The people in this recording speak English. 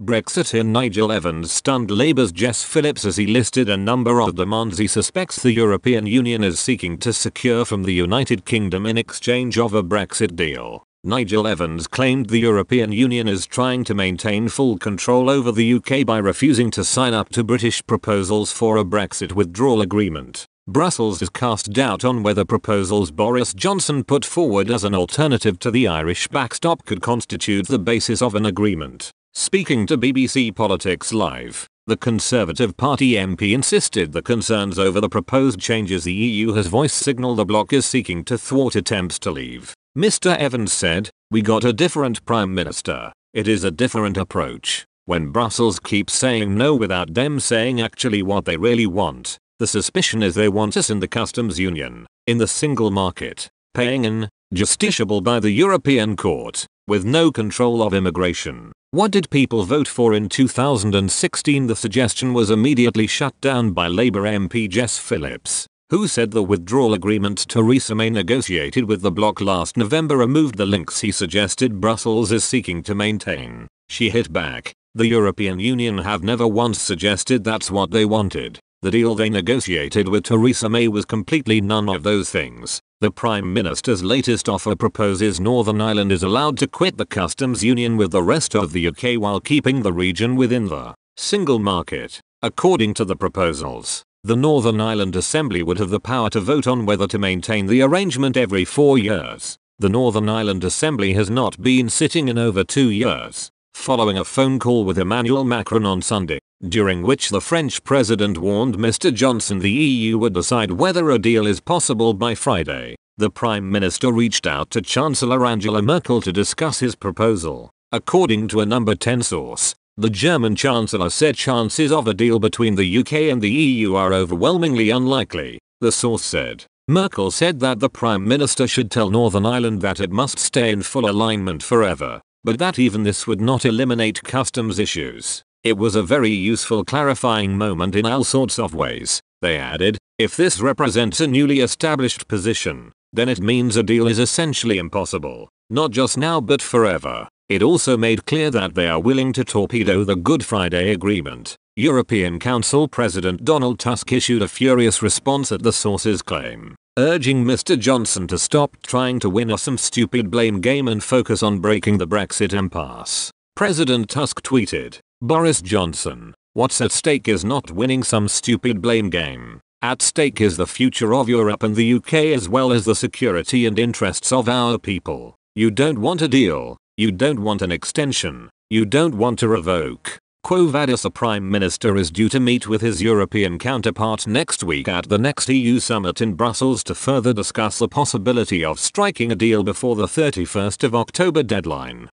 Brexiteer Nigel Evans stunned Labour's Jess Phillips as he listed a number of demands he suspects the European Union is seeking to secure from the United Kingdom in exchange of a Brexit deal. Nigel Evans claimed the European Union is trying to maintain full control over the UK by refusing to sign up to British proposals for a Brexit withdrawal agreement. Brussels has cast doubt on whether proposals Boris Johnson put forward as an alternative to the Irish backstop could constitute the basis of an agreement. Speaking to BBC Politics Live, the Conservative Party MP insisted the concerns over the proposed changes the EU has voiced signal the bloc is seeking to thwart attempts to leave. Mr. Evans said, "We got a different Prime Minister. It is a different approach. When Brussels keeps saying no without them saying actually what they really want, the suspicion is they want us in the customs union, in the single market, paying an justiciable by the European Court, with no control of immigration. What did people vote for in 2016?" The suggestion was immediately shut down by Labour MP Jess Phillips, who said the withdrawal agreement Theresa May negotiated with the bloc last November removed the links he suggested Brussels is seeking to maintain. She hit back, "The European Union have never once suggested that's what they wanted. The deal they negotiated with Theresa May was completely none of those things. The Prime Minister's latest offer proposes Northern Ireland is allowed to quit the customs union with the rest of the UK while keeping the region within the single market. According to the proposals, the Northern Ireland Assembly would have the power to vote on whether to maintain the arrangement every 4 years. The Northern Ireland Assembly has not been sitting in over 2 years, following a phone call with Emmanuel Macron on Sunday, during which the French president warned Mr. Johnson the EU would decide whether a deal is possible by Friday. The Prime Minister reached out to Chancellor Angela Merkel to discuss his proposal. According to a Number 10 source, the German Chancellor said chances of a deal between the UK and the EU are overwhelmingly unlikely. The source said, Merkel said that the Prime Minister should tell Northern Ireland that it must stay in full alignment forever, but that even this would not eliminate customs issues. It was a very useful clarifying moment in all sorts of ways, they added. If this represents a newly established position, then it means a deal is essentially impossible, not just now but forever. It also made clear that they are willing to torpedo the Good Friday Agreement. European Council President Donald Tusk issued a furious response at the source's claim, urging Mr. Johnson to stop trying to win some stupid blame game and focus on breaking the Brexit impasse. President Tusk tweeted, "Boris Johnson, what's at stake is not winning some stupid blame game. At stake is the future of Europe and the UK as well as the security and interests of our people. You don't want a deal. You don't want an extension. You don't want to revoke." Quo vadis. The Prime Minister is due to meet with his European counterpart next week at the next EU summit in Brussels to further discuss the possibility of striking a deal before the 31st of October deadline.